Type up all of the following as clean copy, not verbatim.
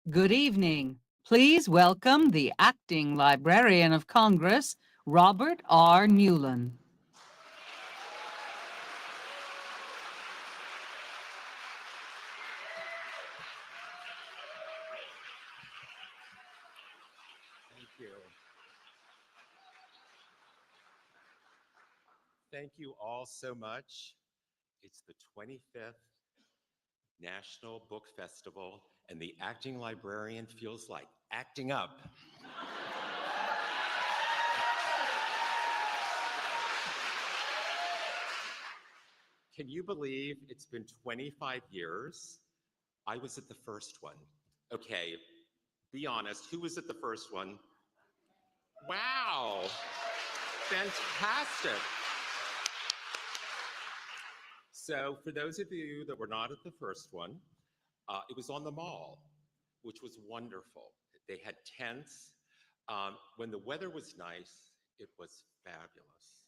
Good evening. Please welcome the Acting Librarian of Congress, Robert R. Newlen. Thank you. Thank you all so much. It's the 25th National Book Festival, and the acting librarian feels like acting up. Can you believe it's been 25 years? I was at the first one. Okay, be honest, who was at the first one? Wow, fantastic. So for those of you that were not at the first one, it was on the mall, which was wonderful. They had tents. When the weather was nice, it was fabulous.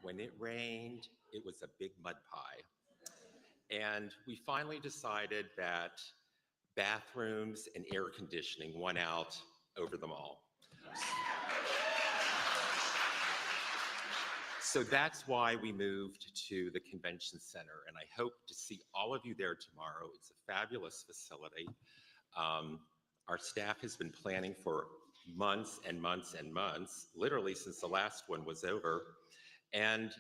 When it rained, it was a big mud pie. And we finally decided that bathrooms and air conditioning won out over them all. So that's why we moved to the convention center, and I hope to see all of you there tomorrow. It's a fabulous facility. Our staff has been planning for months and months and months, literally since the last one was over. And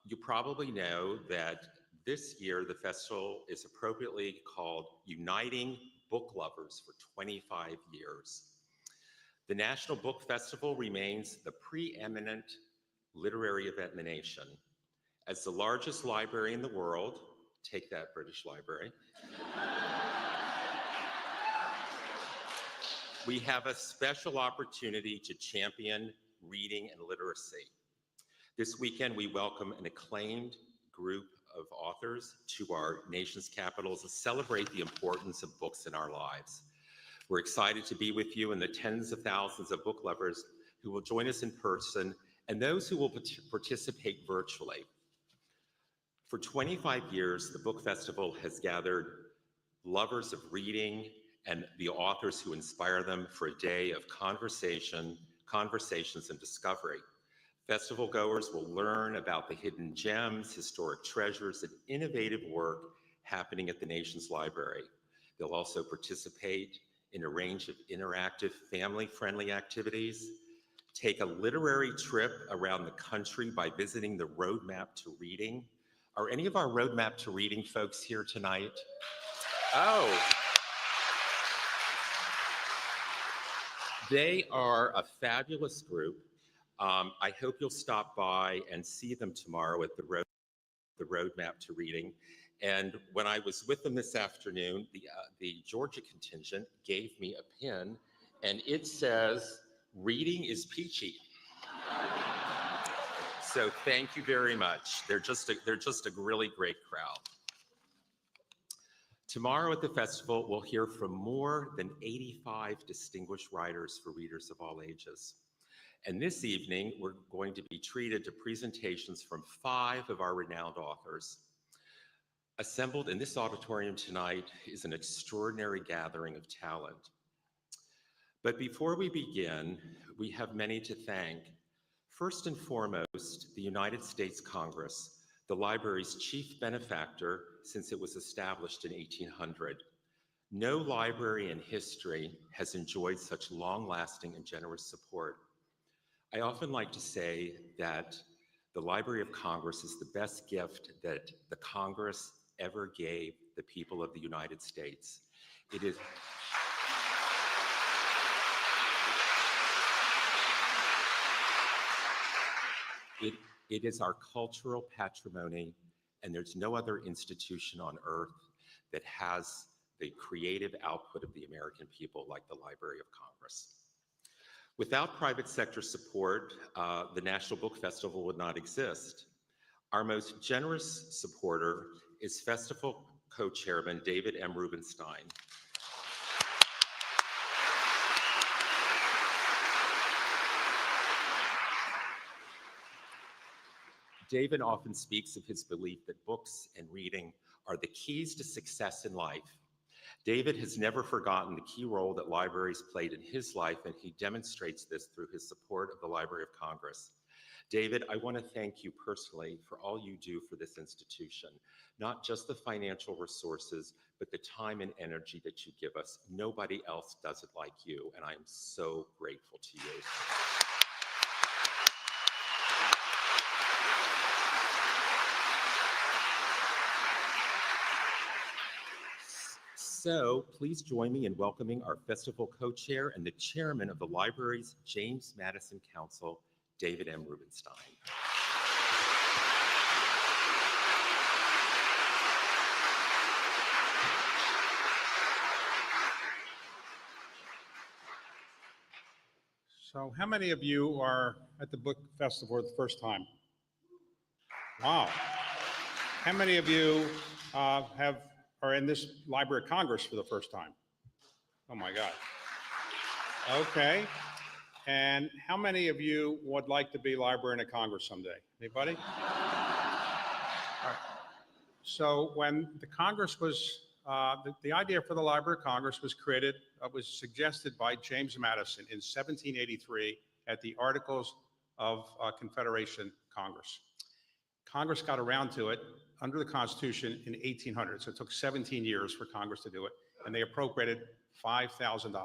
you probably know that this year the festival is appropriately called Uniting Book Lovers for 25 years. The National Book Festival remains the preeminent literary event in the nation. As the largest library in the world, take that, British Library, we have a special opportunity to champion reading and literacy. This weekend, we welcome an acclaimed group of authors to our nation's capitals to celebrate the importance of books in our lives. We're excited to be with you and the tens of thousands of book lovers who will join us in person and those who will participate virtually. For 25 years, the Book Festival has gathered lovers of reading and the authors who inspire them for a day of conversations and discovery. Festival goers will learn about the hidden gems, historic treasures, and innovative work happening at the nation's library. They'll also participate in a range of interactive, family-friendly activities, take a literary trip around the country by visiting the Roadmap to Reading. Are any of our Roadmap to Reading folks here tonight? Oh. They are a fabulous group. I hope you'll stop by and see them tomorrow at the Roadmap to Reading. And when I was with them this afternoon, the Georgia contingent gave me a pin, and it says, "Reading is peachy." So thank you very much. They're just a really great crowd. Tomorrow at the festival, we'll hear from more than 85 distinguished writers for readers of all ages. And this evening, we're going to be treated to presentations from 5 of our renowned authors. Assembled in this auditorium tonight is an extraordinary gathering of talent. But before we begin, we have many to thank. First and foremost, the United States Congress, the library's chief benefactor since it was established in 1800. No library in history has enjoyed such long-lasting and generous support. I often like to say that the Library of Congress is the best gift that the Congress ever gave the people of the United States. It is our cultural patrimony, and there's no other institution on earth that has the creative output of the American people like the Library of Congress. Without private sector support, the National Book Festival would not exist. Our most generous supporter is festival co-chairman David M. Rubenstein. David often speaks of his belief that books and reading are the keys to success in life. David has never forgotten the key role that libraries played in his life, and he demonstrates this through his support of the Library of Congress. David, I want to thank you personally for all you do for this institution, not just the financial resources, but the time and energy that you give us. Nobody else does it like you, and I am so grateful to you. So please join me in welcoming our festival co-chair and the chairman of the library's James Madison Council, David M. Rubenstein. So how many of you are at the book festival for the first time? Wow. How many of you are in this Library of Congress for the first time? Oh my God. Okay. And how many of you would like to be Librarian of Congress someday? Anybody? All right. So when the Congress was, the idea for the Library of Congress was created, was suggested by James Madison in 1783 at the Articles of Confederation Congress. Congress got around to it under the Constitution in 1800. So it took 17 years for Congress to do it, and they appropriated $5,000.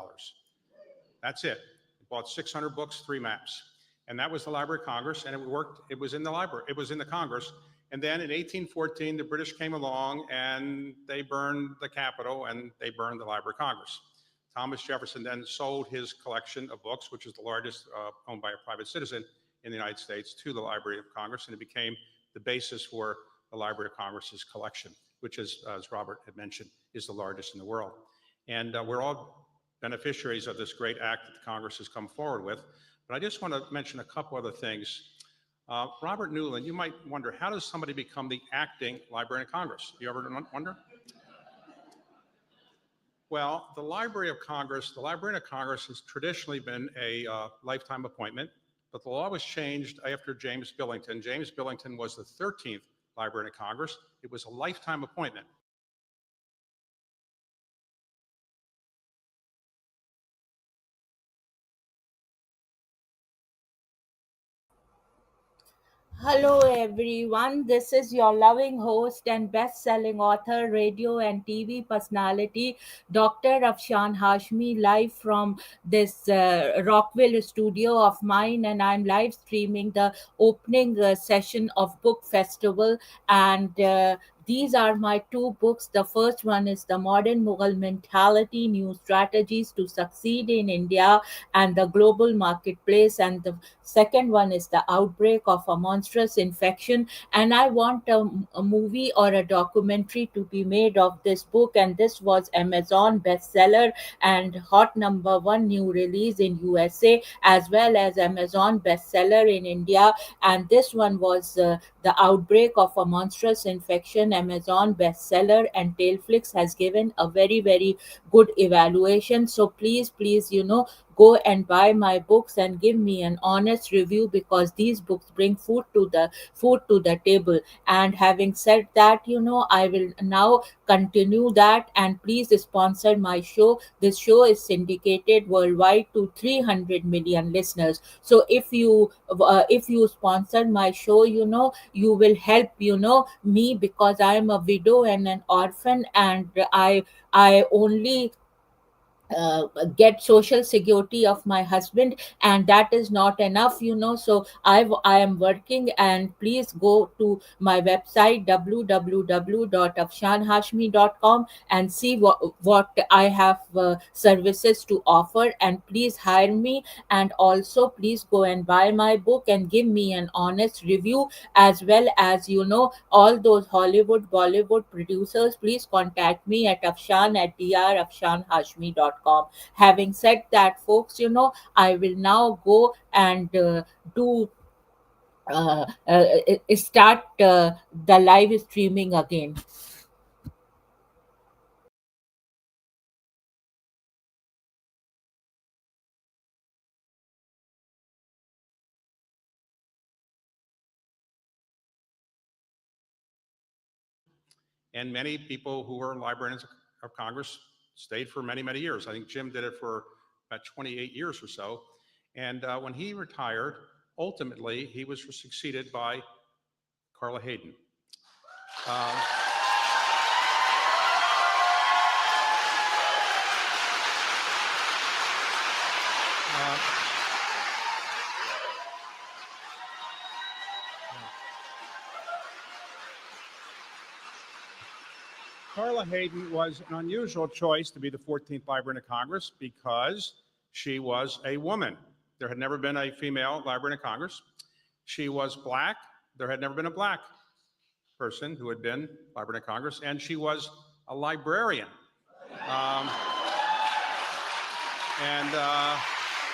That's it. It bought 600 books, 3 maps. And that was the Library of Congress, and it worked. It was in the library. It was in the Congress. And then in 1814, the British came along and they burned the Capitol and they burned the Library of Congress. Thomas Jefferson then sold his collection of books, which is the largest owned by a private citizen in the United States, to the Library of Congress, and it became the basis for the Library of Congress's collection, which is, as Robert had mentioned, is the largest in the world. And we're all beneficiaries of this great act that the Congress has come forward with. But I just want to mention a couple other things. Robert Newlen, you might wonder, how does somebody become the acting Librarian of Congress? You ever wonder? Well, the Library of Congress, the Librarian of Congress has traditionally been a lifetime appointment, but the law was changed after James Billington. James Billington was the 13th Librarian of Congress. It was a lifetime appointment. Hello, everyone. This is your loving host and best selling author, radio and TV personality, Dr.Afshan Hashmi, live from this Rockville studio of mine. And I'm live streaming the opening session of Book Festival. And these are my 2 books. The first one is The Modern Mughal Mentality, New Strategies to Succeed in India and the Global Marketplace. And the second one is The Outbreak of a Monstrous Infection. And I want a movie or a documentary to be made of this book. And this was Amazon bestseller and hot #1 new release in USA, as well as Amazon bestseller in India. And this one was The Outbreak of a Monstrous Infection, Amazon bestseller, and Tailflix has given a very, very good evaluation. So please, go and buy my books and give me an honest review, because these books bring food to the table. And having said that, I will now continue that, and please sponsor my show. This show is syndicated worldwide to 300 million listeners. So if you sponsor my show, you will help me, because I am a widow and an orphan, and I only get social security of my husband, and that is not enough. So I am working, and please go to my website www.afshanhashmi.com and see what I have services to offer, and please hire me. And also please go and buy my book and give me an honest review, as well as all those Hollywood Bollywood producers, please contact me at afshan@drafshanhashmi.com. Having said that, folks, I will now go and do start the live streaming again. And many people who were librarians of Congress stayed for many, many years. I think Jim did it for about 28 years or so. And when he retired, ultimately, he was succeeded by Carla Hayden. Carla Hayden was an unusual choice to be the 14th Librarian of Congress because she was a woman. There had never been a female Librarian of Congress. She was Black. There had never been a Black person who had been Librarian of Congress, and she was a librarian.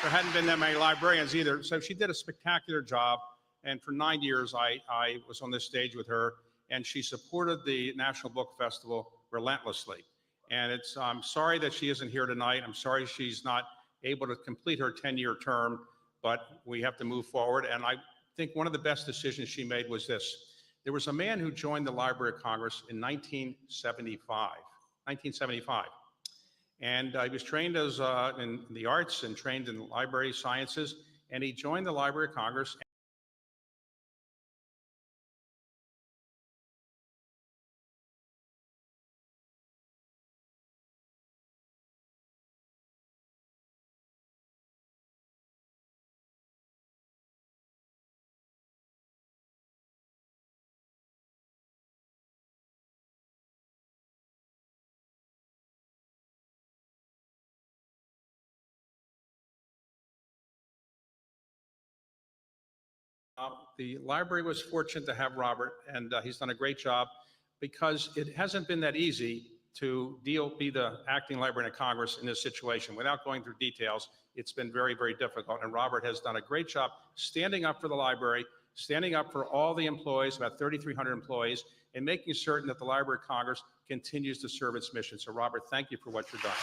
There hadn't been that many librarians either. So she did a spectacular job. And for 9 years, I was on this stage with her, and she supported the National Book Festival relentlessly. And I'm sorry that she isn't here tonight. I'm sorry she's not able to complete her 10-year term, but we have to move forward. And I think one of the best decisions she made was this. There was a man who joined the Library of Congress in 1975. And he was trained as in the arts and trained in library sciences, and he joined the Library of Congress. The library was fortunate to have Robert, and he's done a great job because it hasn't been that easy to be the acting librarian of Congress in this situation. Without going through details, it's been very, very difficult. And Robert has done a great job standing up for the library, standing up for all the employees, about 3,300 employees, and making certain that the Library of Congress continues to serve its mission. So Robert, thank you for what you've done.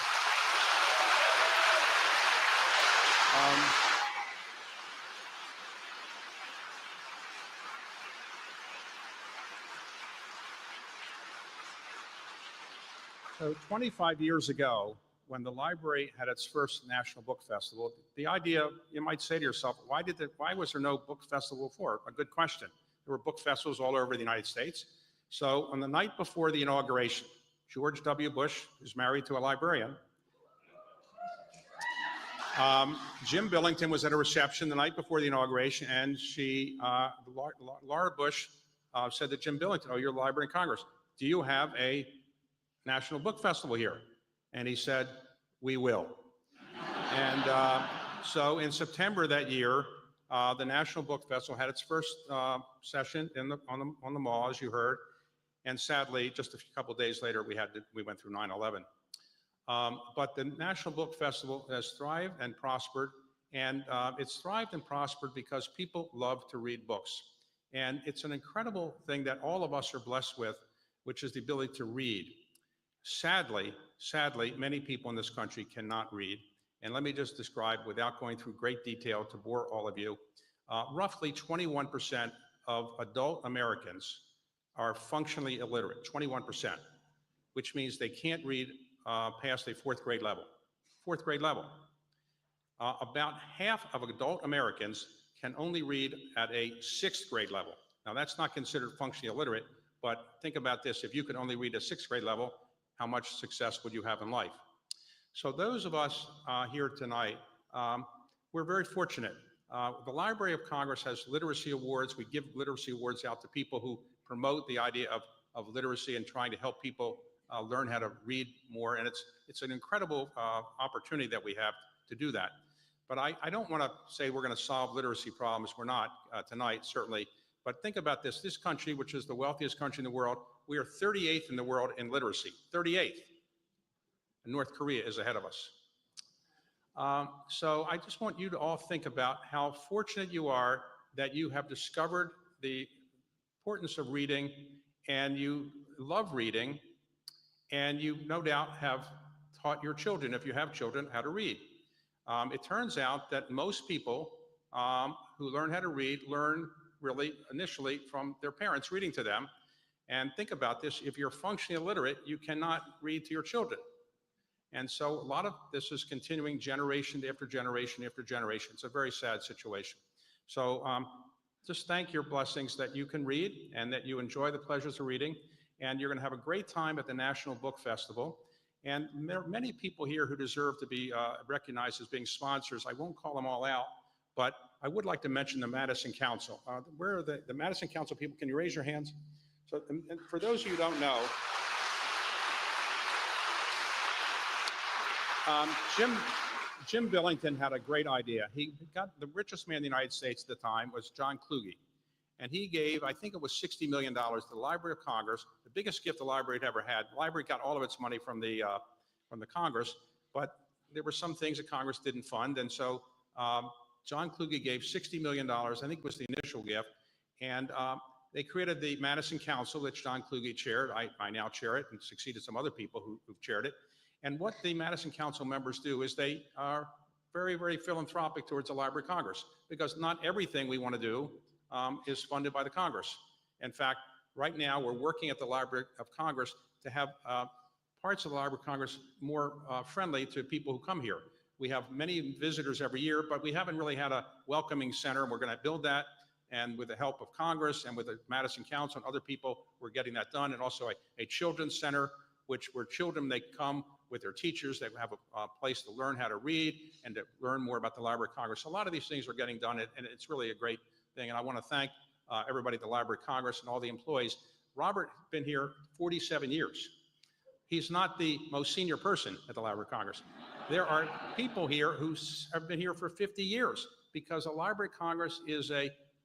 So 25 years ago, when the library had its first National Book Festival, the idea, you might say to yourself, why was there no book festival before? A good question. There were book festivals all over the United States. So on the night before the inauguration, George W. Bush is married to a librarian. Jim Billington was at a reception the night before the inauguration, and Laura Bush said to Jim Billington, "Oh, you're the Library of Congress. Do you have a National Book Festival here?" And he said, "We will." And so in September that year, the National Book Festival had its first session on the mall, as you heard. And sadly, just a couple of days later, we went through 9/11. But the National Book Festival has thrived and prospered, and it's thrived and prospered because people love to read books. And it's an incredible thing that all of us are blessed with, which is the ability to read. Sadly, many people in this country cannot read. And let me just describe, without going through great detail to bore all of you, roughly 21% of adult Americans are functionally illiterate, 21%, which means they can't read past a fourth grade level. About half of adult Americans can only read at a sixth grade level. Now, that's not considered functionally illiterate, but think about this. If you could only read at sixth grade level, how much success would you have in life? So those of us here tonight, we're very fortunate. The Library of Congress has literacy awards. We give literacy awards out to people who promote the idea of literacy and trying to help people learn how to read more. And it's an incredible opportunity that we have to do that. But I don't want to say we're going to solve literacy problems. We're not tonight, certainly. But think about this. This country, which is the wealthiest country in the world, we are 38th in the world in literacy, 38th. And North Korea is ahead of us. So I just want you to all think about how fortunate you are that you have discovered the importance of reading, and you love reading, and you no doubt have taught your children, if you have children, how to read. It turns out that most people who learn how to read learn really initially from their parents reading to them. And think about this, if you're functionally illiterate, you cannot read to your children. And so a lot of this is continuing generation after generation after generation. It's a very sad situation. So just thank your blessings that you can read and that you enjoy the pleasures of reading. And you're going to have a great time at the National Book Festival. And there are many people here who deserve to be recognized as being sponsors. I won't call them all out, but I would like to mention the Madison Council. Where are the Madison Council people? Can you raise your hands? So, and for those of you who don't know, Jim Billington had a great idea. He got the richest man in the United States at the time was John Kluge. And he gave, I think it was $60 million to the Library of Congress, the biggest gift the library had ever had. The library got all of its money from the Congress, but there were some things that Congress didn't fund. And so John Kluge gave $60 million, I think was the initial gift. And they created the Madison Council, which John Kluge chaired. I now chair it and succeeded some other people who've chaired it. And what the Madison Council members do is they are very, very philanthropic towards the Library of Congress, because not everything we want to do is funded by the Congress. In fact, right now we're working at the Library of Congress to have parts of the Library of Congress more friendly to people who come here. We have many visitors every year, but we haven't really had a welcoming center. We're going to build that, and with the help of Congress and with the Madison Council and other people, we're getting that done. And also a children's center, where children, they come with their teachers, they have a place to learn how to read and to learn more about the Library of Congress. So a lot of these things are getting done, and it's really a great thing. And I want to thank everybody at the Library of Congress and all the employees. Robert has been here 47 years. He's not the most senior person at the Library of Congress. There are people here who have been here for 50 years because the Library of Congress is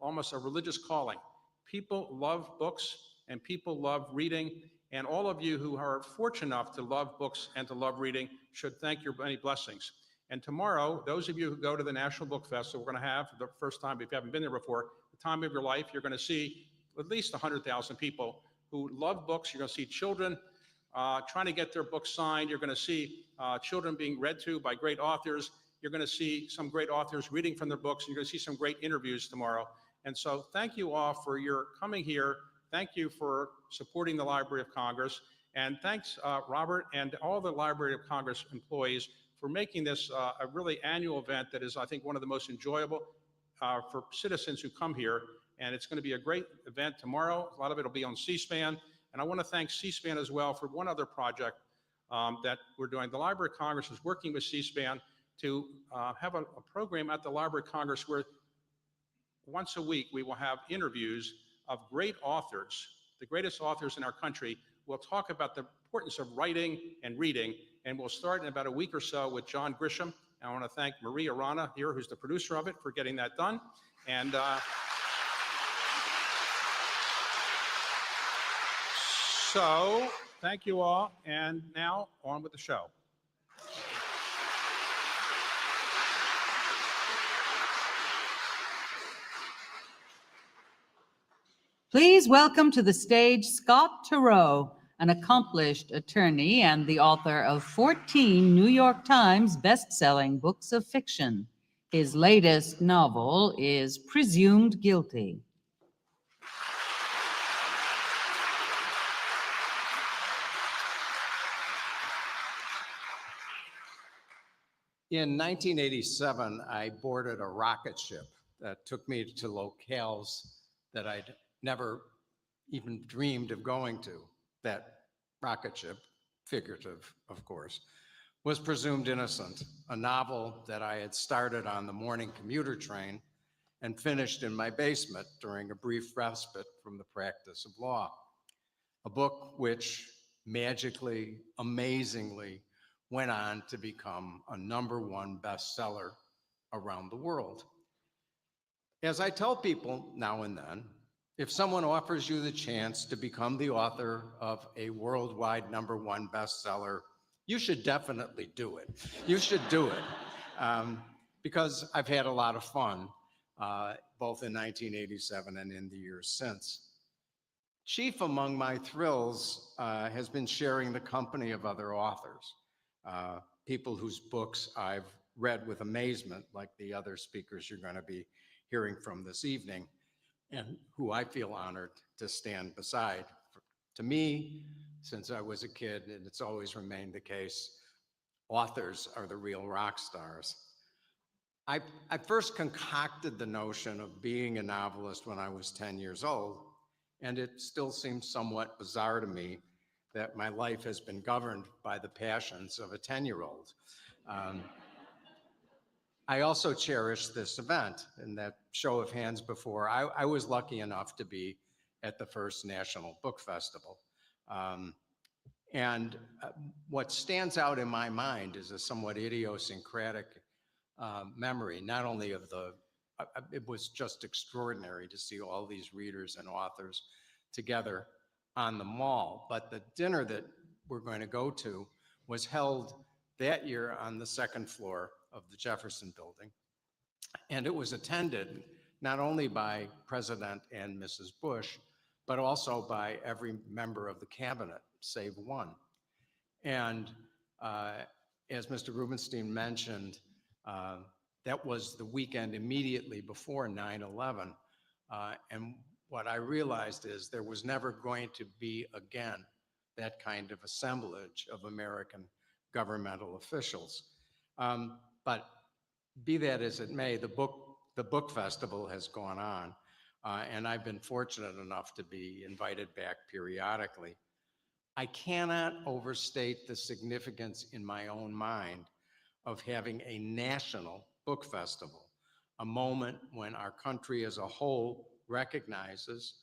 almost a religious calling. People love books and people love reading. And all of you who are fortunate enough to love books and to love reading should thank your many blessings. And tomorrow, those of you who go to the National Book Festival, we're going to have, for the first time, if you haven't been there before, the time of your life, you're going to see at least 100,000 people who love books. You're going to see children trying to get their books signed. You're going to see children being read to by great authors. You're going to see some great authors reading from their books. And you're going to see some great interviews tomorrow. And so thank you all for your coming here. Thank you for supporting the Library of Congress. And thanks, Robert, and all the Library of Congress employees for making this a really annual event that is, I think, one of the most enjoyable for citizens who come here. And it's going to be a great event tomorrow. A lot of it will be on C-SPAN. And I want to thank C-SPAN as well for one other project that we're doing. The Library of Congress is working with C-SPAN to have a program at the Library of Congress where once a week we will have interviews of great authors, the greatest authors in our country. We'll talk about the importance of writing and reading, and we'll start in about a week or so with John Grisham. And I want to thank Maria Rana here, who's the producer of it, for getting that done. And so thank you all, and now on with the show. Please welcome to the stage Scott Turow, an accomplished attorney and the author of 14 New York Times best-selling books of fiction. His latest novel is Presumed Guilty. In 1987, I boarded a rocket ship that took me to locales that I'd never even dreamed of going to. That rocket ship, figurative, of course, was Presumed Innocent, a novel that I had started on the morning commuter train and finished in my basement during a brief respite from the practice of law. A book which magically, amazingly, went on to become a #1 bestseller around the world. As I tell people now and then, if someone offers you the chance to become the author of a worldwide #1 bestseller, you should definitely do it. You should do it. Because I've had a lot of fun, both in 1987 and in the years since. Chief among my thrills has been sharing the company of other authors, people whose books I've read with amazement, like the other speakers you're going to be hearing from this evening, and who I feel honored to stand beside. To me, since I was a kid, and it's always remained the case, authors are the real rock stars. I first concocted the notion of being a novelist when I was 10 years old, and it still seems somewhat bizarre to me that my life has been governed by the passions of a 10-year-old. I also cherish this event, and that show of hands before, I was lucky enough to be at the first National Book Festival. What stands out in my mind is a somewhat idiosyncratic memory, not only of it was just extraordinary to see all these readers and authors together on the mall, but the dinner that we're going to go to was held that year on the second floor of the Jefferson Building. And it was attended not only by President and Mrs. Bush, but also by every member of the cabinet, save one. And as Mr. Rubenstein mentioned, that was the weekend immediately before 9/11. And what I realized is there was never going to be again that kind of assemblage of American governmental officials. But be that as it may, the book festival has gone on, and I've been fortunate enough to be invited back periodically. I cannot overstate the significance in my own mind of having a national book festival, a moment when our country as a whole recognizes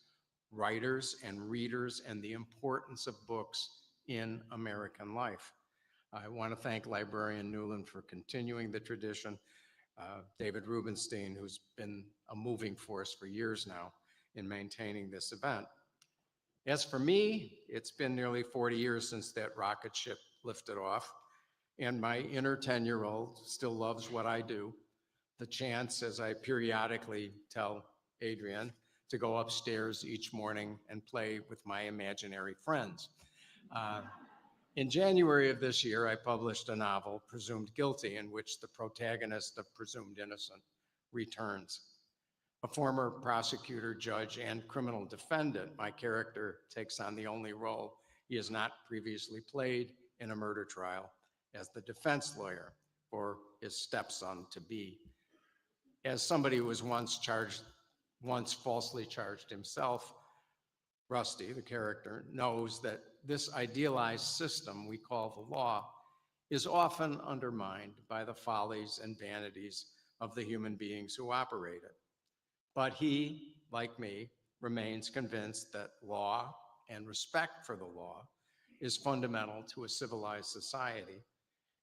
writers and readers and the importance of books in American life. I want to thank Librarian Newlen for continuing the tradition, David Rubenstein, who's been a moving force for years now in maintaining this event. As for me, it's been nearly 40 years since that rocket ship lifted off, and my inner 10-year-old still loves what I do. The chance, as I periodically tell Adrienne, to go upstairs each morning and play with my imaginary friends. In January of this year, I published a novel, Presumed Guilty, in which the protagonist of Presumed Innocent returns. A former prosecutor, judge, and criminal defendant, my character takes on the only role he has not previously played in a murder trial as the defense lawyer for his stepson-to-be. As somebody who was once falsely charged himself, Rusty, the character, knows that this idealized system we call the law is often undermined by the follies and vanities of the human beings who operate it. But he, like me, remains convinced that law and respect for the law is fundamental to a civilized society,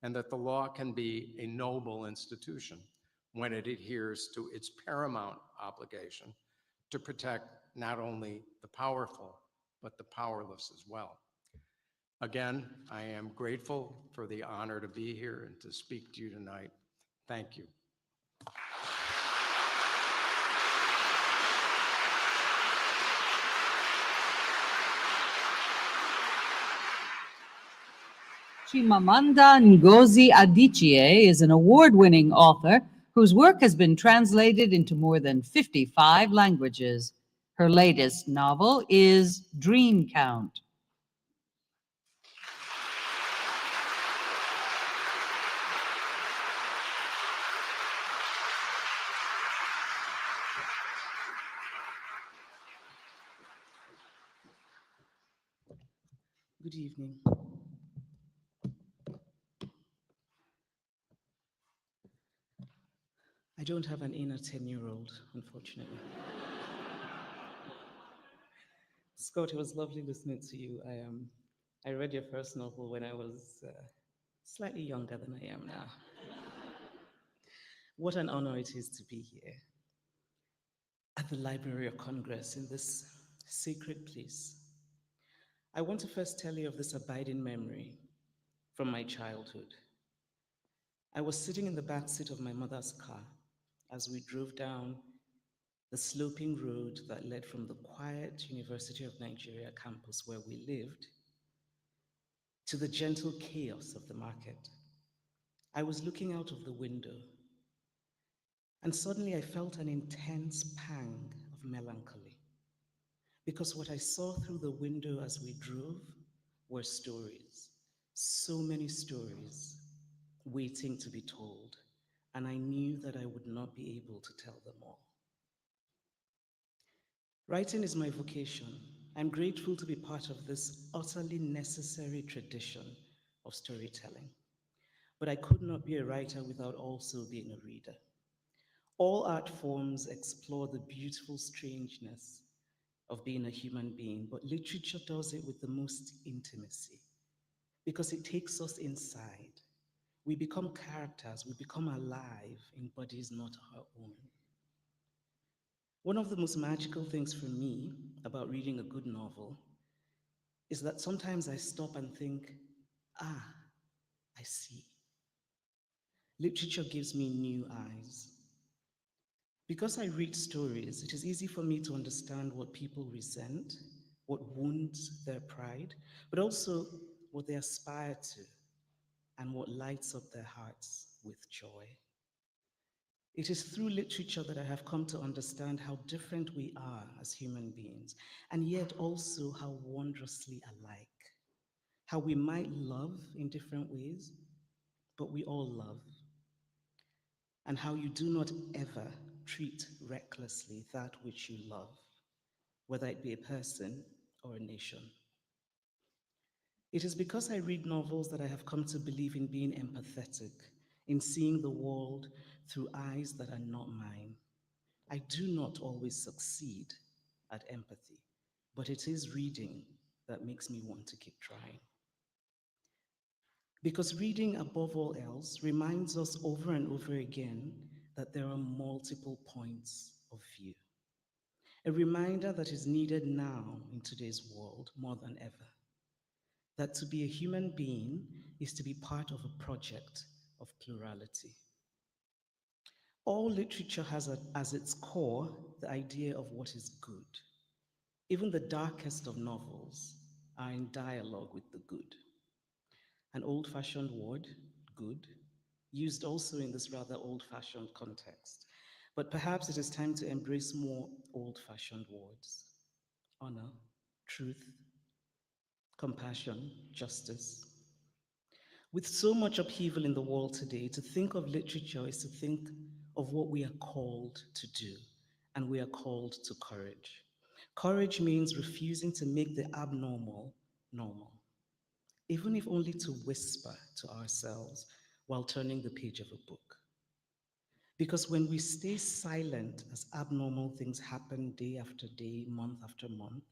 and that the law can be a noble institution when it adheres to its paramount obligation to protect not only the powerful, but the powerless as well. Again, I am grateful for the honor to be here and to speak to you tonight. Thank you. Chimamanda Ngozi Adichie is an award-winning author whose work has been translated into more than 55 languages. Her latest novel is Dream Count. Good evening. I don't have an inner 10-year-old, unfortunately. Scott, it was lovely listening to you. I read your first novel when I was slightly younger than I am now. What an honor it is to be here at the Library of Congress in this sacred place. I want to first tell you of this abiding memory from my childhood. I was sitting in the back seat of my mother's car as we drove down the sloping road that led from the quiet University of Nigeria campus where we lived to the gentle chaos of the market. I was looking out of the window, and suddenly I felt an intense pang of melancholy, because what I saw through the window as we drove were stories, so many stories, waiting to be told, and I knew that I would not be able to tell them all. Writing is my vocation. I'm grateful to be part of this utterly necessary tradition of storytelling. But I could not be a writer without also being a reader. All art forms explore the beautiful strangeness of being a human being, but literature does it with the most intimacy because it takes us inside. We become characters, we become alive in bodies not our own. One of the most magical things for me about reading a good novel is that sometimes I stop and think, I see. Literature gives me new eyes. Because I read stories, it is easy for me to understand what people resent, what wounds their pride, but also what they aspire to and what lights up their hearts with joy. It is through literature that I have come to understand how different we are as human beings, and yet also how wondrously alike. How we might love in different ways, but we all love. And how you do not ever treat recklessly that which you love, whether it be a person or a nation. It is because I read novels that I have come to believe in being empathetic, in seeing the world through eyes that are not mine. I do not always succeed at empathy, but it is reading that makes me want to keep trying. Because reading, above all else, reminds us over and over again that there are multiple points of view. A reminder that is needed now in today's world more than ever. That to be a human being is to be part of a project of plurality. All literature has as its core the idea of what is good. Even the darkest of novels are in dialogue with the good. An old-fashioned word, good, used also in this rather old-fashioned context. But perhaps it is time to embrace more old-fashioned words. Honor, truth, compassion, justice. With so much upheaval in the world today, to think of literature is to think of what we are called to do, and we are called to courage. Courage means refusing to make the abnormal normal, even if only to whisper to ourselves while turning the page of a book. Because when we stay silent as abnormal things happen day after day, month after month,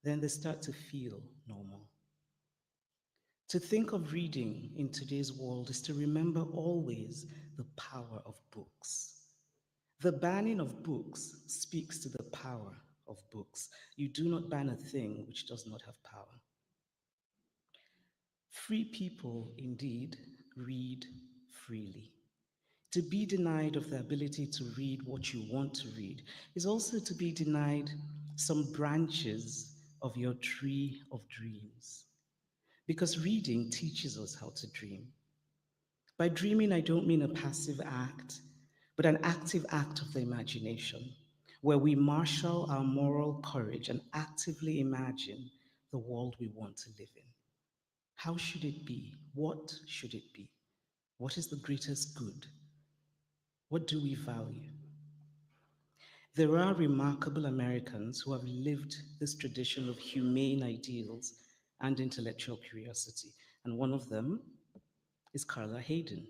then they start to feel normal. To think of reading in today's world is to remember always the power of books. The banning of books speaks to the power of books. You do not ban a thing which does not have power. Free people, indeed, read freely. To be denied of the ability to read what you want to read is also to be denied some branches of your tree of dreams. Because reading teaches us how to dream. By dreaming, I don't mean a passive act, but an active act of the imagination, where we marshal our moral courage and actively imagine the world we want to live in. How should it be? What should it be? What is the greatest good? What do we value? There are remarkable Americans who have lived this tradition of humane ideals and intellectual curiosity, and one of them is Carla Hayden.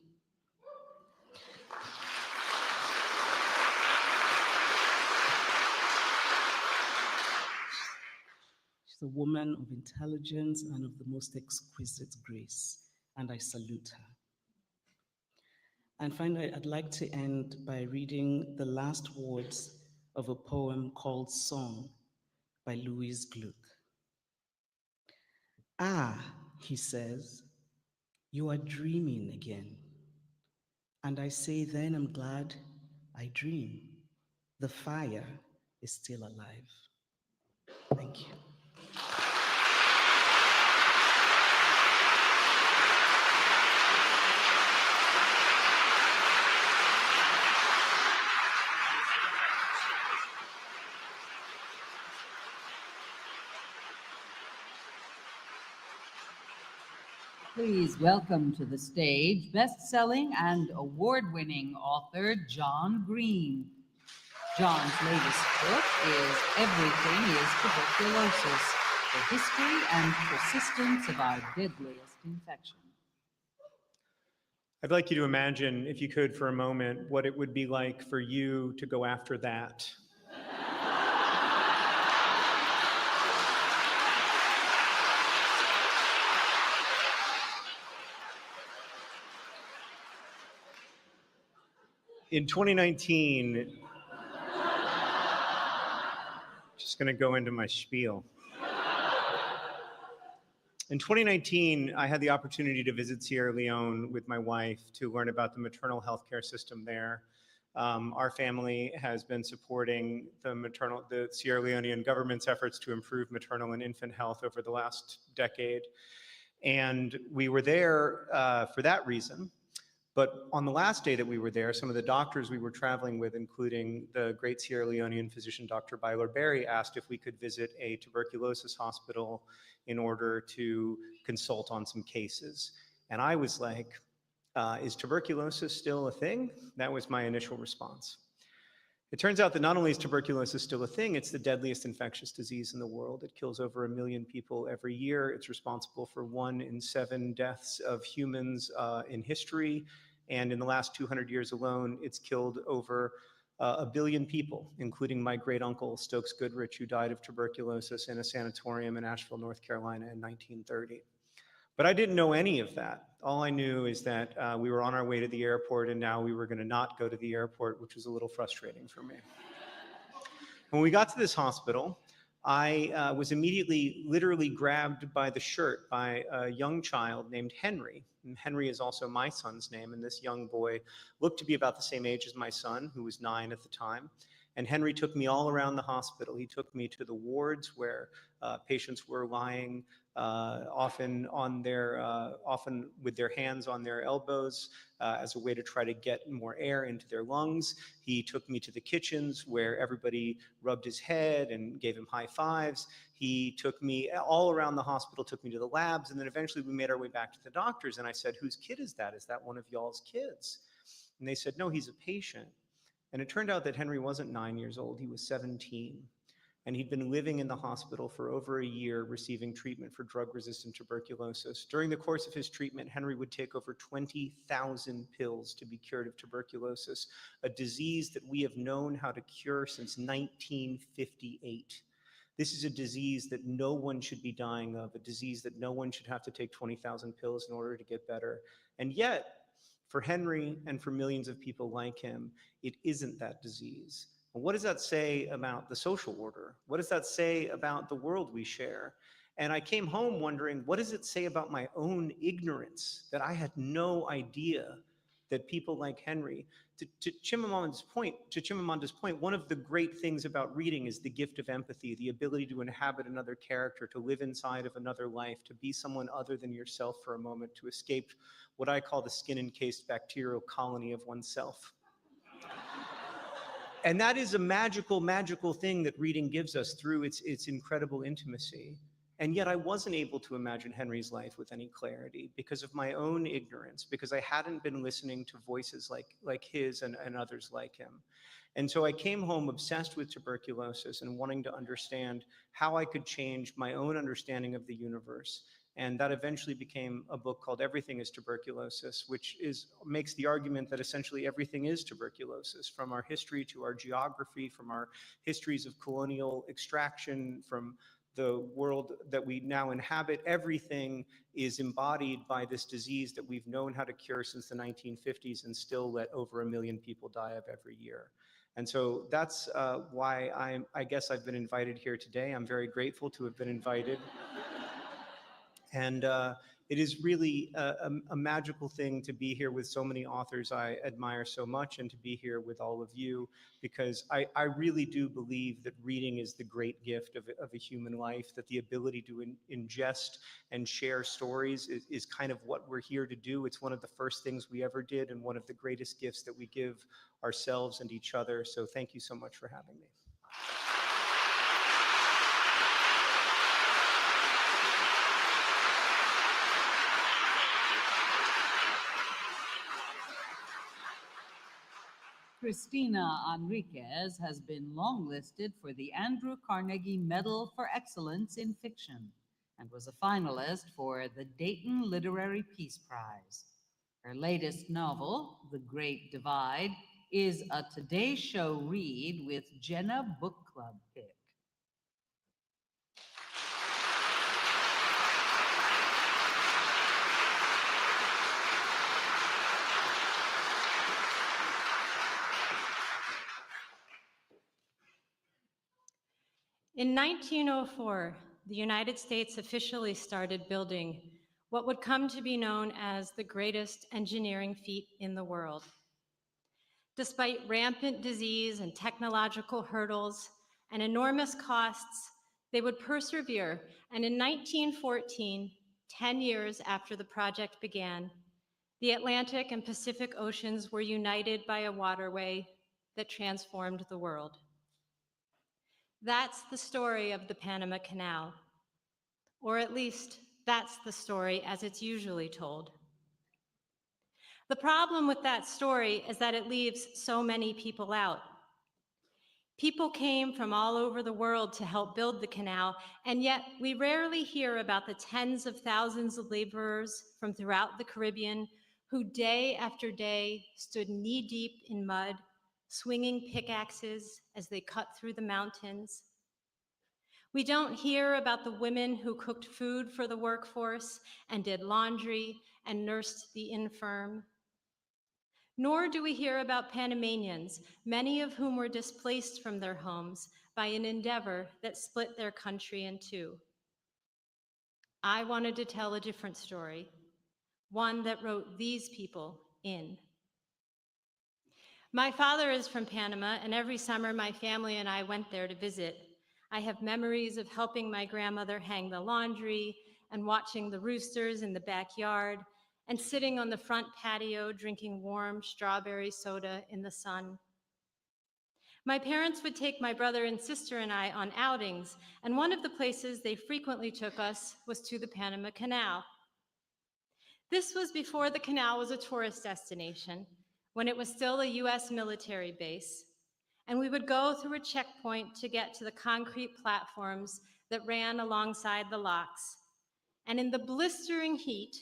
She's a woman of intelligence and of the most exquisite grace, and I salute her. And finally, I'd like to end by reading the last words of a poem called Song by Louise Gluck. Ah, he says, you are dreaming again. And I say, then I'm glad I dream. The fire is still alive. Thank you. Please welcome to the stage best-selling and award-winning author John Green. John's latest book is Everything is Tuberculosis, the history and persistence of our deadliest infection. I'd like you to imagine, if you could for a moment, what it would be like for you to go after that. In 2019, just going to go into my spiel. In 2019, I had the opportunity to visit Sierra Leone with my wife to learn about the maternal health care system there. Our family has been supporting the Sierra Leonean government's efforts to improve maternal and infant health over the last decade. And we were there for that reason. But on the last day that we were there, some of the doctors we were traveling with, including the great Sierra Leonean physician, Dr. Librarian, asked if we could visit a tuberculosis hospital in order to consult on some cases. And I was like, is tuberculosis still a thing? That was my initial response. It turns out that not only is tuberculosis still a thing, it's the deadliest infectious disease in the world. It kills over 1 million people every year. It's responsible for 1 in 7 deaths of humans in history. And in the last 200 years alone, it's killed over 1 billion people, including my great uncle, Stokes Goodrich, who died of tuberculosis in a sanatorium in Asheville, North Carolina in 1930. But I didn't know any of that. All I knew is that we were on our way to the airport, and now we were going to not go to the airport, which was a little frustrating for me. When we got to this hospital, I was immediately literally grabbed by the shirt by a young child named Henry. And Henry is also my son's name, and this young boy looked to be about the same age as my son, who was 9 at the time. And Henry took me all around the hospital. He took me to the wards where patients were lying, often with their hands on their elbows as a way to try to get more air into their lungs. He took me to the kitchens where everybody rubbed his head and gave him high fives. He took me all around the hospital, took me to the labs, and then eventually we made our way back to the doctors. And I said, "Whose kid is that? Is that one of y'all's kids?" And they said, "No, he's a patient." And it turned out that Henry wasn't 9 years old, he was 17. And he'd been living in the hospital for over a year receiving treatment for drug-resistant tuberculosis. During the course of his treatment, Henry would take over 20,000 pills to be cured of tuberculosis, a disease that we have known how to cure since 1958. This is a disease that no one should be dying of, a disease that no one should have to take 20,000 pills in order to get better. And yet, for Henry and for millions of people like him, it isn't that disease. And what does that say about the social order? What does that say about the world we share? And I came home wondering, what does it say about my own ignorance, that I had no idea that people like Henry, to Chimamanda's point, one of the great things about reading is the gift of empathy, the ability to inhabit another character, to live inside of another life, to be someone other than yourself for a moment, to escape what I call the skin-encased bacterial colony of oneself. And that is a magical, magical thing that reading gives us through its incredible intimacy. And yet I wasn't able to imagine Henry's life with any clarity because of my own ignorance, because I hadn't been listening to voices like his and others like him. And so I came home obsessed with tuberculosis and wanting to understand how I could change my own understanding of the universe. And that eventually became a book called Everything is Tuberculosis, which makes the argument that essentially everything is tuberculosis, from our history to our geography, from our histories of colonial extraction, from the world that we now inhabit. Everything is embodied by this disease that we've known how to cure since the 1950s and still let over 1 million people die of every year. And so that's why I guess I've been invited here today. I'm very grateful to have been invited. And it is really a magical thing to be here with so many authors I admire so much, and to be here with all of you, because I really do believe that reading is the great gift of a human life, that the ability to ingest and share stories is kind of what we're here to do. It's one of the first things we ever did, and one of the greatest gifts that we give ourselves and each other. So thank you so much for having me. Cristina Henríquez has been longlisted for the Andrew Carnegie Medal for Excellence in Fiction and was a finalist for the Dayton Literary Peace Prize. Her latest novel, The Great Divide, is a Today Show read with Jenna Book Club pick. In 1904, the United States officially started building what would come to be known as the greatest engineering feat in the world. Despite rampant disease and technological hurdles and enormous costs, they would persevere, and in 1914, 10 years after the project began, the Atlantic and Pacific Oceans were united by a waterway that transformed the world. That's the story of the Panama Canal, or at least that's the story as it's usually told. The problem with that story is that it leaves so many people out. People came from all over the world to help build the canal, and yet we rarely hear about the tens of thousands of laborers from throughout the Caribbean who day after day stood knee-deep in mud, swinging pickaxes as they cut through the mountains. We don't hear about the women who cooked food for the workforce and did laundry and nursed the infirm. Nor do we hear about Panamanians, many of whom were displaced from their homes by an endeavor that split their country in two. I wanted to tell a different story, one that wrote these people in. My father is from Panama, and every summer my family and I went there to visit. I have memories of helping my grandmother hang the laundry and watching the roosters in the backyard and sitting on the front patio drinking warm strawberry soda in the sun. My parents would take my brother and sister and I on outings, and one of the places they frequently took us was to the Panama Canal. This was before the canal was a tourist destination, when it was still a US military base, and we would go through a checkpoint to get to the concrete platforms that ran alongside the locks. And in the blistering heat,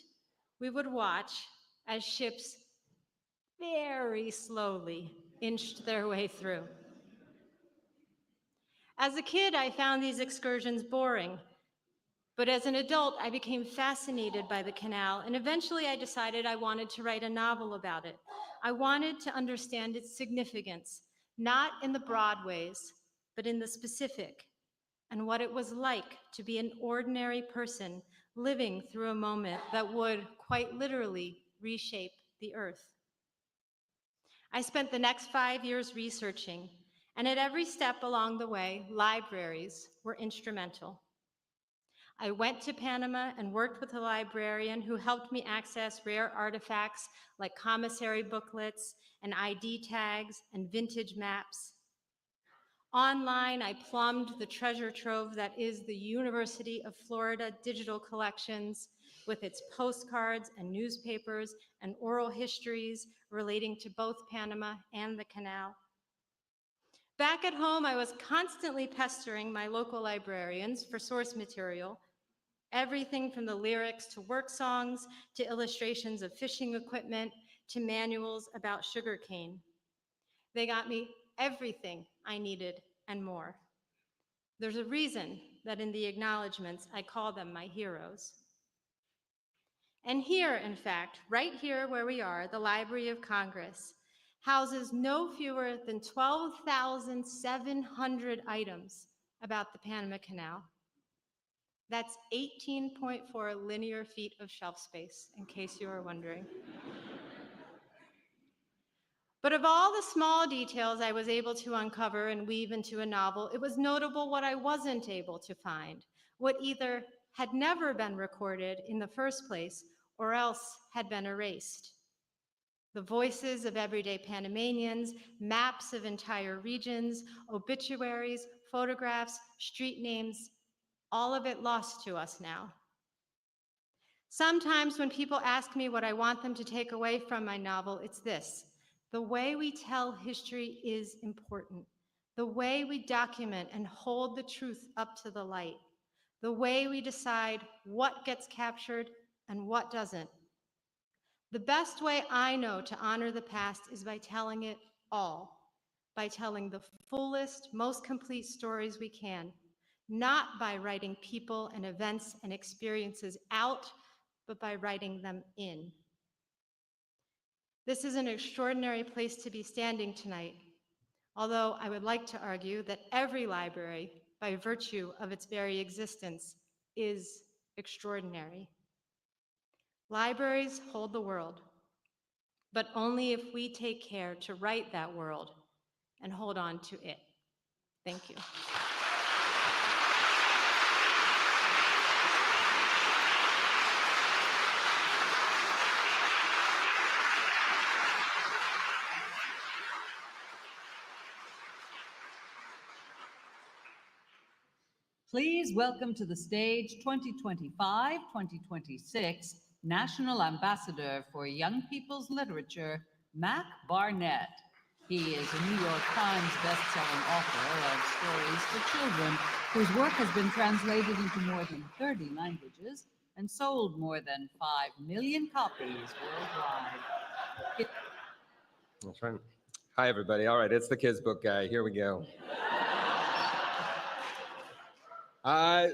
we would watch as ships very slowly inched their way through. As a kid, I found these excursions boring, but as an adult, I became fascinated by the canal, and eventually I decided I wanted to write a novel about it. I wanted to understand its significance, not in the broad ways, but in the specific, and what it was like to be an ordinary person living through a moment that would, quite literally, reshape the earth. I spent the next 5 years researching, and at every step along the way, libraries were instrumental. I went to Panama and worked with a librarian who helped me access rare artifacts like commissary booklets and ID tags and vintage maps. Online, I plumbed the treasure trove that is the University of Florida digital collections with its postcards and newspapers and oral histories relating to both Panama and the canal. Back at home, I was constantly pestering my local librarians for source material, everything from the lyrics to work songs, to illustrations of fishing equipment, to manuals about sugarcane. They got me everything I needed and more. There's a reason that in the acknowledgments, I call them my heroes. And here, in fact, right here where we are, the Library of Congress houses no fewer than 12,700 items about the Panama Canal. That's 18.4 linear feet of shelf space, in case you were wondering. But of all the small details I was able to uncover and weave into a novel, it was notable what I wasn't able to find, what either had never been recorded in the first place or else had been erased. The voices of everyday Panamanians, maps of entire regions, obituaries, photographs, street names, all of it lost to us now. Sometimes when people ask me what I want them to take away from my novel, it's this: The way we tell history is important. The way we document and hold the truth up to the light. The way we decide what gets captured and what doesn't. The best way I know to honor the past is by telling it all, by telling the fullest, most complete stories we can, not by writing people and events and experiences out, but by writing them in. This is an extraordinary place to be standing tonight, although I would like to argue that every library, by virtue of its very existence, is extraordinary. Libraries hold the world, but only if we take care to write that world and hold on to it. Thank you. Please welcome to the stage 2025-2026 National Ambassador for Young People's Literature, Mac Barnett. He is a New York Times best-selling author of stories for children whose work has been translated into more than 30 languages and sold more than 5 million copies worldwide. That's right. Hi, everybody. All right, it's the kids' book guy. Here we go.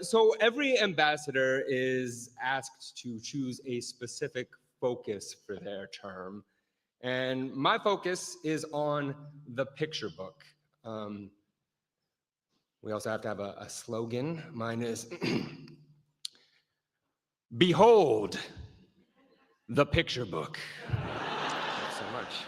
So every ambassador is asked to choose a specific focus for their term. And my focus is on the picture book. We also have to have a slogan. Mine is, behold the picture book. Thanks so much.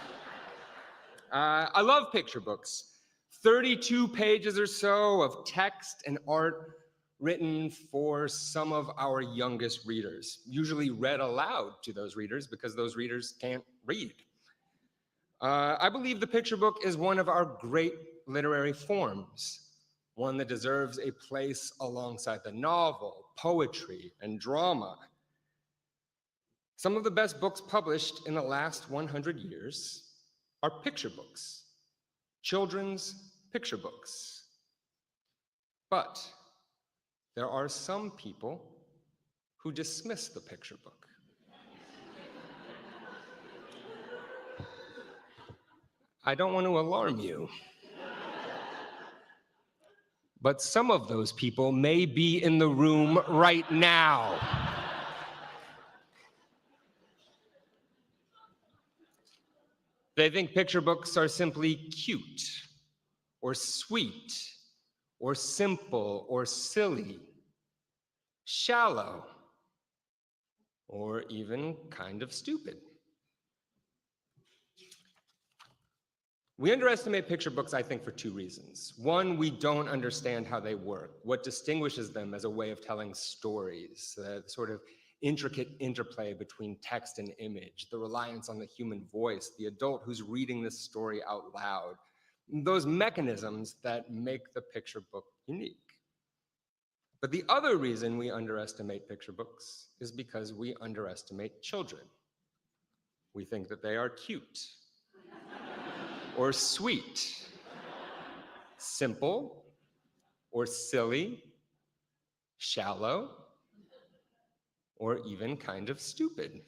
I love picture books. 32 pages or so of text and art written for some of our youngest readers, usually read aloud to those readers because those readers can't read. I believe the picture book is one of our great literary forms, one that deserves a place alongside the novel, poetry, and drama. Some of the best books published in the last 100 years are picture books, children's picture books. But there are some people who dismiss the picture book. I don't want to alarm you, but some of those people may be in the room right now. They think picture books are simply cute, or sweet, or simple, or silly, shallow, or even kind of stupid. We underestimate picture books, I think, for two reasons. One, we don't understand how they work, what distinguishes them as a way of telling stories, the sort of intricate interplay between text and image, the reliance on the human voice, the adult who's reading this story out loud, those mechanisms that make the picture book unique. But the other reason we underestimate picture books is because we underestimate children. We think that they are cute, or sweet, simple, or silly, shallow, or even kind of stupid.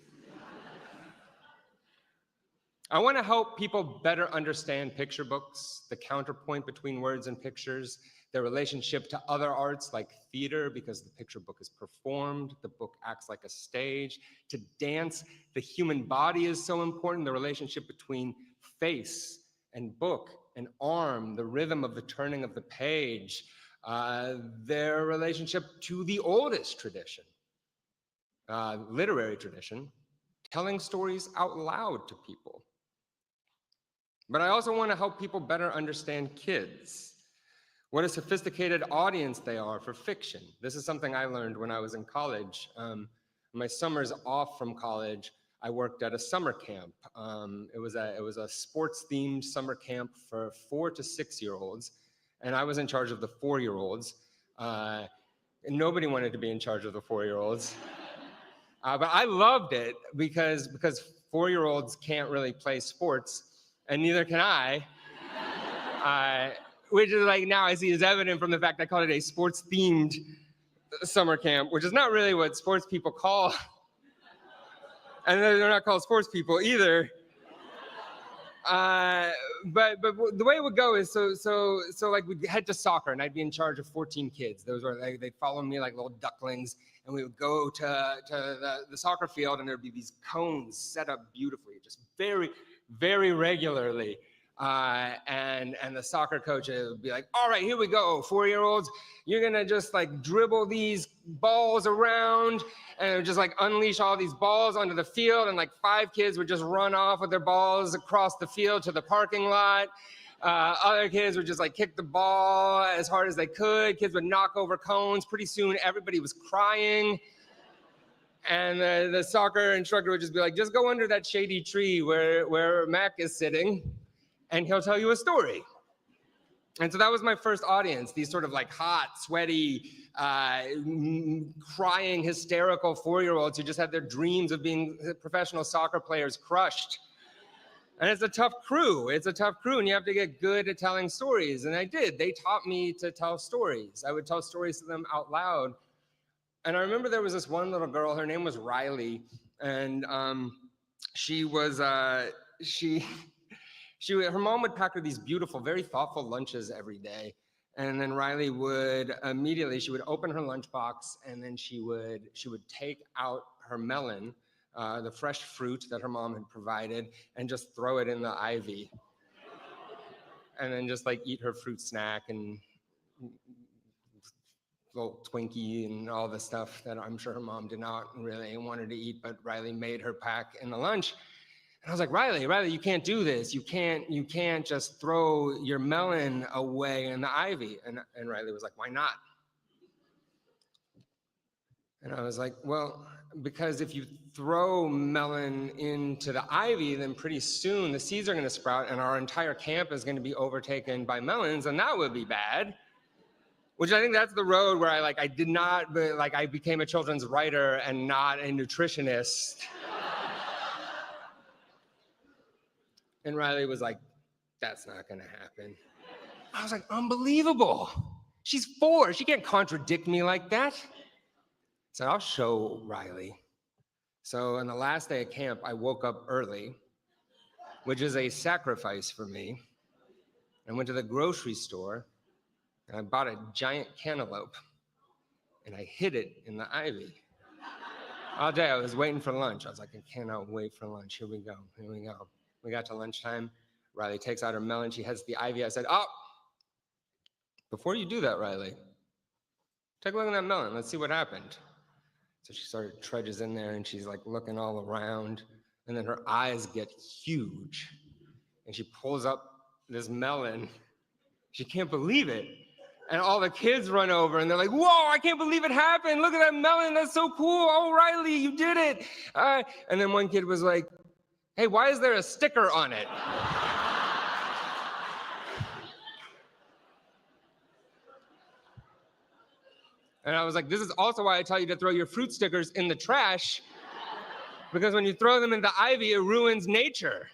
I want to help people better understand picture books, the counterpoint between words and pictures, their relationship to other arts like theater, because the picture book is performed, the book acts like a stage. To dance, the human body is so important, the relationship between face and book and arm, the rhythm of the turning of the page, their relationship to the oldest tradition, literary tradition, telling stories out loud to people. But I also want to help people better understand kids, what a sophisticated audience they are for fiction. This is something I learned when I was in college. My summers off from college, I worked at a summer camp. It was a sports-themed summer camp for 4 to 6-year-olds, and I was in charge of the 4-year-olds. And nobody wanted to be in charge of the 4-year-olds. But I loved it because 4-year-olds can't really play sports. and neither can I. Which is like now I see is evident from the fact I called it a sports-themed summer camp, which is not really what sports people call, and they're not called sports people either. But the way it would go is so like we'd head to soccer, and I'd be in charge of 14 kids. Those were they'd follow me like little ducklings, and we would go to the soccer field, and there'd be these cones set up beautifully, just very, very regularly. And the soccer coach would be like, all right, here we go, 4-year-olds, you're gonna just like dribble these balls around and just like unleash all these balls onto the field, and like 5 kids would just run off with their balls across the field to the parking lot. Other kids would just like kick the ball as hard as they could. Kids would knock over cones. Pretty soon everybody was crying. And the soccer instructor would just be like, just go under that shady tree where Mac is sitting, and he'll tell you a story. And so that was my first audience, these sort of like hot, sweaty, crying, hysterical 4-year-olds who just had their dreams of being professional soccer players crushed. And it's a tough crew. It's a tough crew, and you have to get good at telling stories. And I did. They taught me to tell stories. I would tell stories to them out loud. And I remember there was this one little girl, her name was Riley, and she was, her mom would pack her these beautiful, very thoughtful lunches every day. And then Riley would immediately, she would open her lunchbox, and then she would take out her melon, the fresh fruit that her mom had provided, and just throw it in the ivy. And then just like eat her fruit snack and little Twinkie and all the stuff that I'm sure her mom did not really want her to eat, but Riley made her pack in the lunch. And I was like, Riley, you can't do this. You can't just throw your melon away in the ivy. And Riley was like, why not? And I was like, well, because if you throw melon into the ivy, then pretty soon the seeds are going to sprout and our entire camp is going to be overtaken by melons, and that would be bad. Which I think that's the road where I became a children's writer and not a nutritionist. And Riley was like, that's not gonna happen. I was like, unbelievable. She's 4, she can't contradict me like that. So I'll show Riley. So on the last day of camp, I woke up early, which is a sacrifice for me. I went to the grocery store, and I bought a giant cantaloupe, and I hid it in the ivy. All day I was waiting for lunch. I was like, I cannot wait for lunch. Here we go. We got to lunchtime. Riley takes out her melon. She heads to the ivy. I said, oh, before you do that, Riley, take a look at that melon. Let's see what happened. So she sort of trudges in there, and she's like looking all around, and then her eyes get huge, and she pulls up this melon. She can't believe it. And all the kids run over, and they're like, whoa, I can't believe it happened. Look at that melon. That's so cool. Oh, Riley, you did it. And then one kid was like, hey, why is there a sticker on it? And I was like, this is also why I tell you to throw your fruit stickers in the trash, because when you throw them in the ivy, it ruins nature.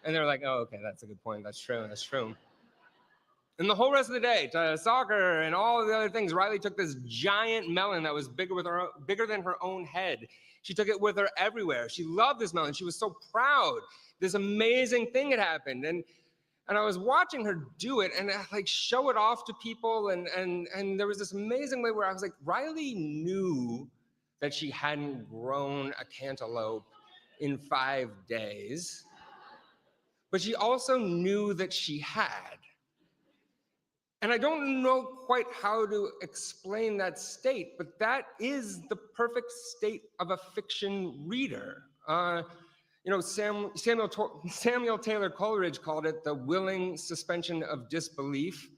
And they're like, oh, okay, that's a good point. That's true. And the whole rest of the day, to soccer and all the other things, Riley took this giant melon that was bigger than her own head. She took it with her everywhere. She loved this melon. She was so proud. This amazing thing had happened. And I was watching her do it and like show it off to people. And there was this amazing way where I was like, Riley knew that she hadn't grown a cantaloupe in 5 days, but she also knew that she had. And I don't know quite how to explain that state, but that is the perfect state of a fiction reader. Samuel Taylor Coleridge called it the willing suspension of disbelief.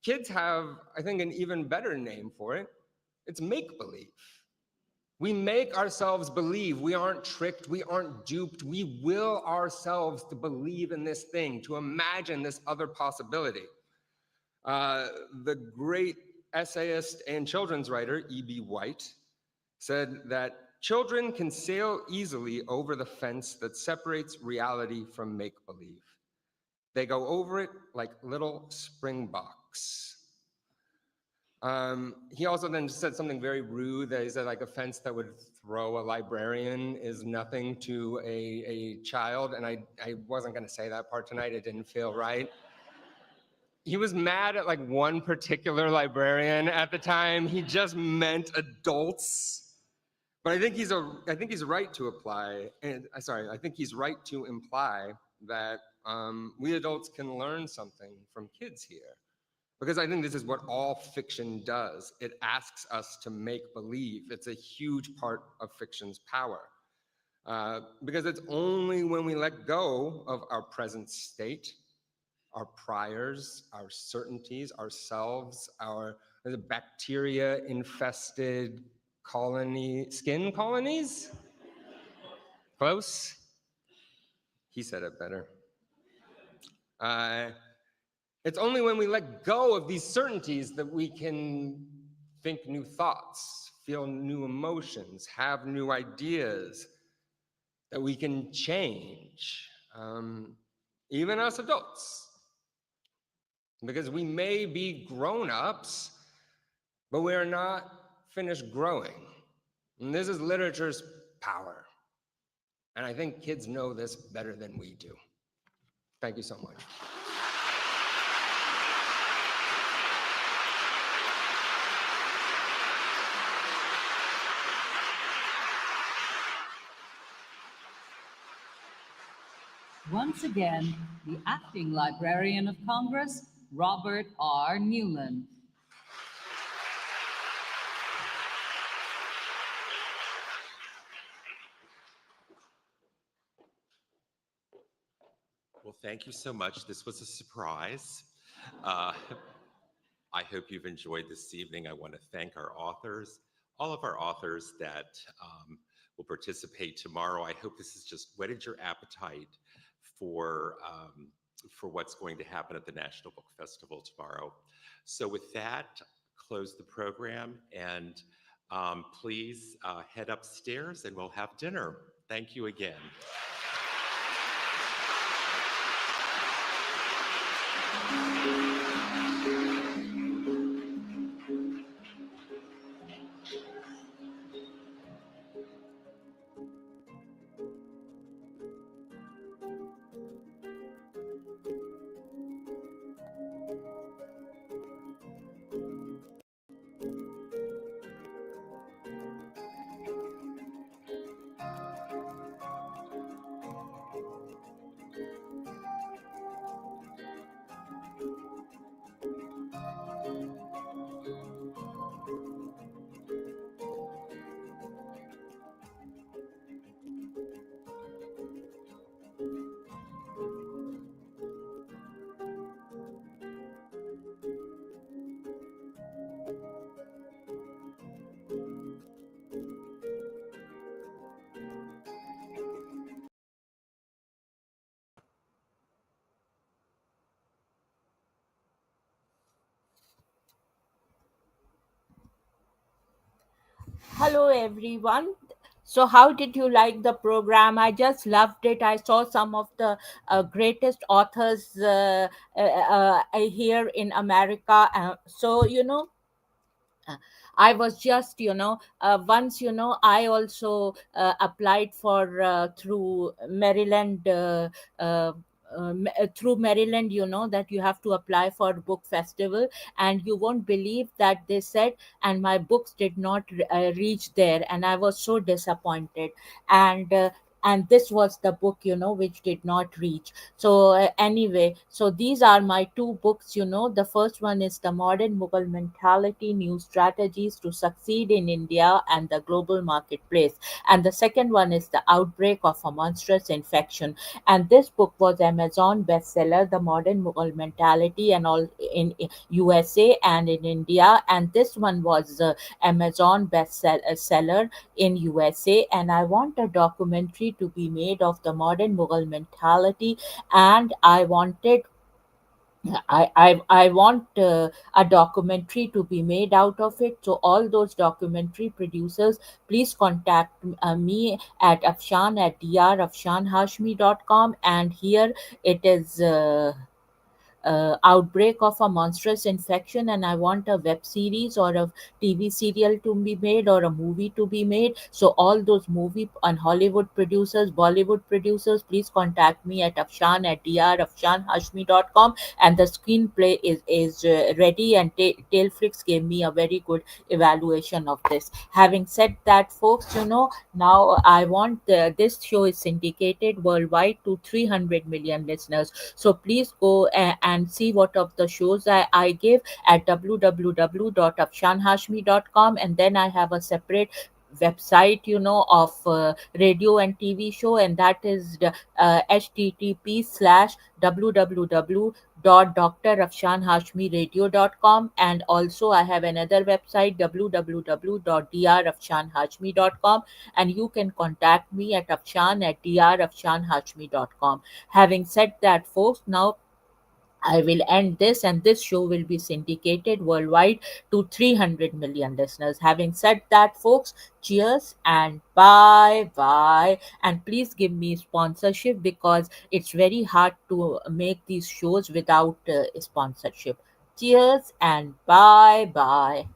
Kids have, I think, an even better name for it. It's make-believe. We make ourselves believe. We aren't tricked. We aren't duped. We will ourselves to believe in this thing, to imagine this other possibility. The great essayist and children's writer, E.B. White, said that children can sail easily over the fence that separates reality from make-believe. They go over it like little springboks. He also then said something very rude, that he said like a fence that would throw a librarian is nothing to a child, and I wasn't gonna say that part tonight, it didn't feel right. He was mad at like one particular librarian at the time. He just meant adults. But I think he's right to apply, and I think he's right to imply that we adults can learn something from kids here. Because I think this is what all fiction does. It asks us to make believe. It's a huge part of fiction's power. Because it's only when we let go of our present state, our priors, our certainties, ourselves, our bacteria-infested skin colonies? Close? He said it better. It's only when we let go of these certainties that we can think new thoughts, feel new emotions, have new ideas, that we can change, even us adults. Because we may be grown-ups, but we are not finished growing. And this is literature's power. And I think kids know this better than we do. Thank you so much. Once again, the Acting Librarian of Congress, Robert R. Newlen. Well, thank you so much. This was a surprise. I hope you've enjoyed this evening. I want to thank our authors, all of our authors that will participate tomorrow. I hope this has just whetted your appetite for what's going to happen at the National Book Festival tomorrow. So with that, close the program, and please head upstairs and we'll have dinner. Thank you again. Hello, everyone. So, how did you like the program? I just loved it. I saw some of the greatest authors here in America. I was just, once, I also applied for through Maryland. Through Maryland, that you have to apply for book festival, and you won't believe that they said, and my books did not reach there, and I was so disappointed. And this was the book, which did not reach. So anyway, so these are my two books. The first one is The Modern Mughal Mentality: New Strategies to Succeed in India and the Global Marketplace, and the second one is The Outbreak of a Monstrous Infection. And this book was Amazon bestseller, The Modern Mughal Mentality, and all in USA and in India. And this one was Amazon bestseller in USA. And I want a documentary to be made of the modern Mughal mentality, and I wanted I want a documentary to be made out of it. So all those documentary producers, please contact me at Afshan at drafshanhashmi.com. And here it is. Outbreak of a monstrous infection, and I want a web series or a TV serial to be made or a movie to be made. So all those movie and Hollywood producers, Bollywood producers, please contact me at Afshan at drafshanhashmi.com. And the screenplay is ready, and Tailflix gave me a very good evaluation of this. Having said that, folks, now I want this show is syndicated worldwide to 300 million listeners. So please go and see what of the shows I give at www.afshanhashmi.com. And then I have a separate website of radio and TV show, and that is the http://www.drafshanhashmiradio.com. And also I have another website, www.drafshanhashmi.com, and you can contact me at afshan at drafshanhashmi.com. Having said that, folks, now I will end this, and this show will be syndicated worldwide to 300 million listeners. Having said that, folks, cheers and bye bye. And please give me sponsorship, because it's very hard to make these shows without sponsorship. Cheers and bye bye.